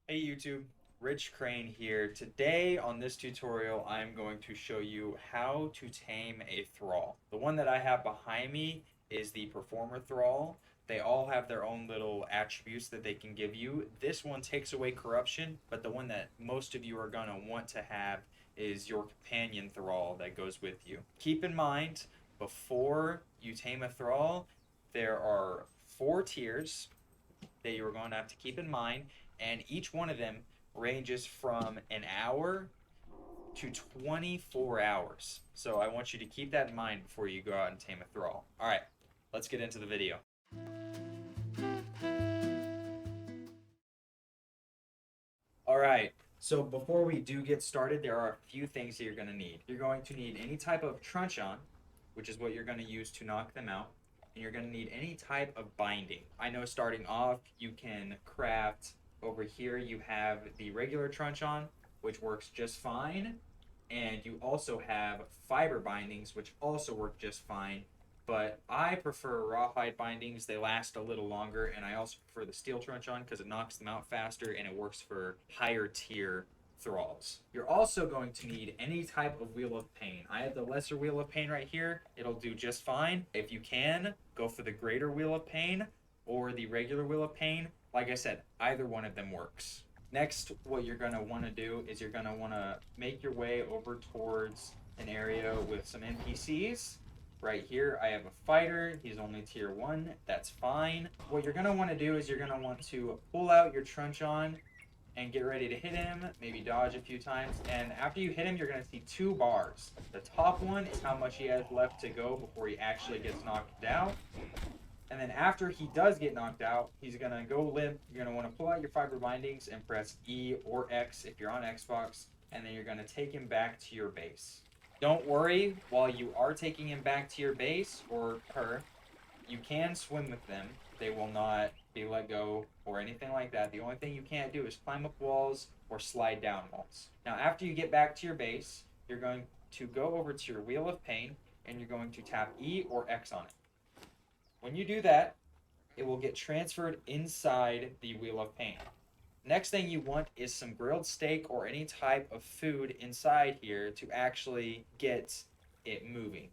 Hey YouTube, Rich Crane here. Today on this tutorial I'm going to show you how to tame a thrall. The one that I have behind me is the Performer Thrall. They all have their own little attributes that they can give you. This one takes away corruption, but the one that most of you are going to want to have is your Companion Thrall that goes with you. Keep in mind, before you tame a thrall, there are 4 tiers that you're going to have to keep in mind, and each one of them ranges from an hour to 24 hours. So I want you to keep that in mind before you go out and tame a thrall. All right, let's get into the video. All right, so before we do get started, there are a few things that you're going to need. You're going to need any type of truncheon, which is what you're going to use to knock them out. And you're going to need any type of binding. I know starting off, you can craft over here, you have the regular truncheon, which works just fine. And you also have fiber bindings, which also work just fine. But I prefer rawhide bindings. They last a little longer, and I also prefer the steel truncheon because it knocks them out faster and it works for higher tier thralls. You're also going to need any type of Wheel of Pain. I have the lesser Wheel of Pain right here. It'll do just fine. If you can, go for the greater Wheel of Pain or the regular Wheel of Pain. Like I said, either one of them works. Next, what you're going to want to do is you're going to want to make your way over towards an area with some NPCs. Right here, I have a fighter. He's only tier 1. That's fine. What you're going to want to do is you're going to want to pull out your truncheon and get ready to hit him, maybe dodge a few times. And after you hit him, you're going to see 2 bars. The top one is how much he has left to go before he actually gets knocked out. And then after he does get knocked out, he's going to go limp. You're going to want to pull out your fiber bindings and press E or X if you're on Xbox. And then you're going to take him back to your base. Don't worry, while you are taking him back to your base, or her, you can swim with them. They will not be let go or anything like that. The only thing you can't do is climb up walls or slide down walls. Now, after you get back to your base, you're going to go over to your Wheel of Pain, and you're going to tap E or X on it. When you do that, it will get transferred inside the Wheel of Pain. Next thing you want is some grilled steak or any type of food inside here to actually get it moving.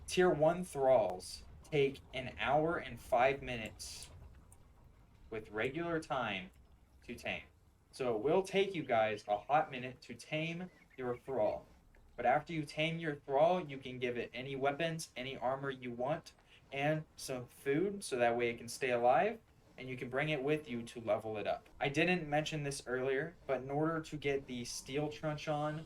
Tier 1 thralls take an hour and 5 minutes with regular time to tame. So it will take you guys a hot minute to tame your thrall. But after you tame your thrall, you can give it any weapons, any armor you want, and some food so that way it can stay alive, and you can bring it with you to level it up. I didn't mention this earlier, but in order to get the steel truncheon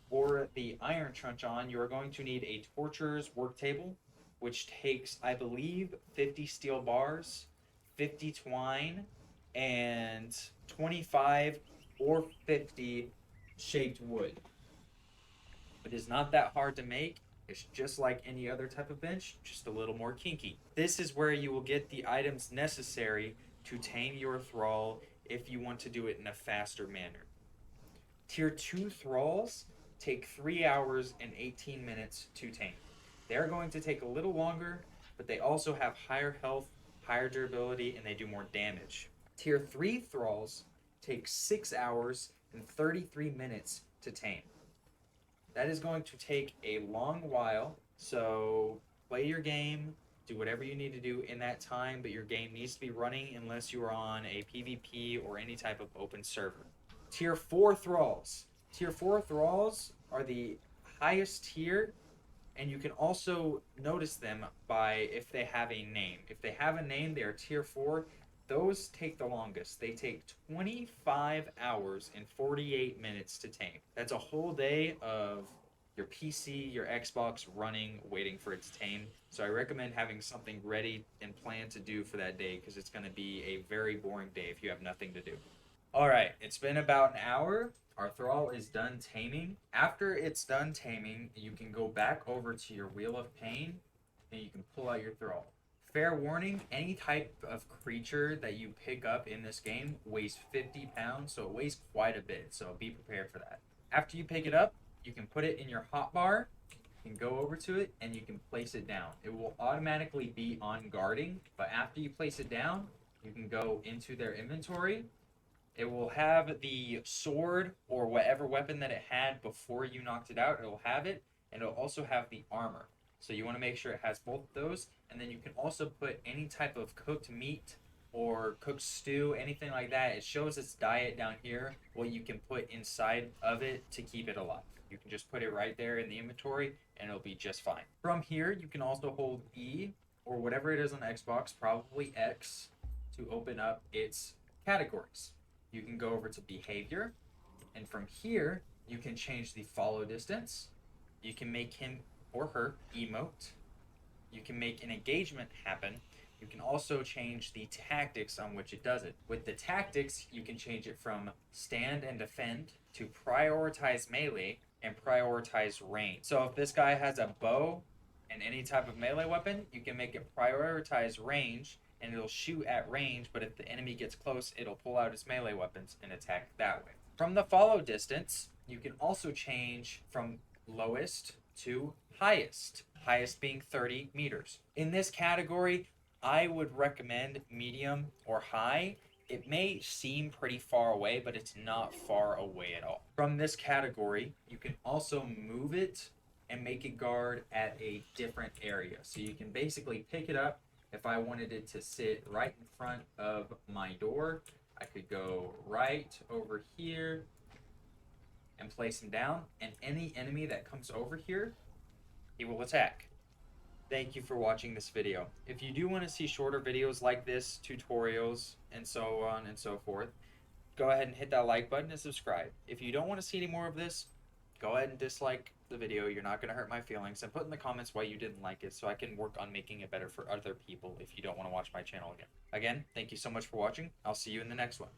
or the iron truncheon, you are going to need a torturer's work table, which takes, I believe, 50 steel bars, 50 twine, and 25 or 50 shaped wood. It is not that hard to make. It's just like any other type of bench, just a little more kinky. This is where you will get the items necessary to tame your thrall if you want to do it in a faster manner. Tier 2 thralls take 3 hours and 18 minutes to tame. They're going to take a little longer, but they also have higher health, higher durability, and they do more damage. Tier 3 thralls take 6 hours and 33 minutes to tame. That is going to take a long while, so play your game, do whatever you need to do in that time, but your game needs to be running unless you are on a PvP or any type of open server. Tier 4 thralls. Tier 4 thralls are the highest tier, and you can also notice them by if they have a name. If they have a name, they are tier 4. Those take the longest. They take 25 hours and 48 minutes to tame. That's a whole day of your PC, your Xbox running, waiting for it to tame. So I recommend having something ready and planned to do for that day because it's going to be a very boring day if you have nothing to do. All right, it's been about an hour. Our thrall is done taming. After it's done taming, you can go back over to your Wheel of Pain and you can pull out your thrall. Fair warning, any type of creature that you pick up in this game weighs 50 pounds, so it weighs quite a bit, so be prepared for that. After you pick it up, you can put it in your hotbar, you can go over to it, and you can place it down. It will automatically be on guarding, but after you place it down, you can go into their inventory, It will have the sword or whatever weapon that it had before you knocked it out. It will have it, and it'll also have the armor. So you want to make sure it has both of those, and then you can also put any type of cooked meat or cooked stew, anything like that. It shows its diet down here, what you can put inside of it to keep it alive. You can just put it right there in the inventory, and it'll be just fine. From here, you can also hold E or whatever it is on Xbox, probably X, to open up its categories. You can go over to behavior, and from here, you can change the follow distance. You can make him or her emote. You can make an engagement happen. You can also change the tactics on which it does it. With the tactics, you can change it from stand and defend to prioritize melee and prioritize range. So if this guy has a bow and any type of melee weapon, you can make it prioritize range and it'll shoot at range, but if the enemy gets close, it'll pull out its melee weapons and attack that way. From the follow distance, you can also change from lowest to highest, highest being 30 meters. In this category, I would recommend medium or high. It may seem pretty far away, but it's not far away at all. From this category, you can also move it and make it guard at a different area. So you can basically pick it up. If I wanted it to sit right in front of my door, I could go right over here and place him down, and any enemy that comes over here, he will attack. Thank you for watching this video. If you do want to see shorter videos like this, tutorials, and so on and so forth, go ahead and hit that like button and subscribe. If you don't want to see any more of this, go ahead and dislike the video. You're not going to hurt my feelings. And put in the comments why you didn't like it so I can work on making it better for other people if you don't want to watch my channel again. Again, thank you so much for watching. I'll see you in the next one.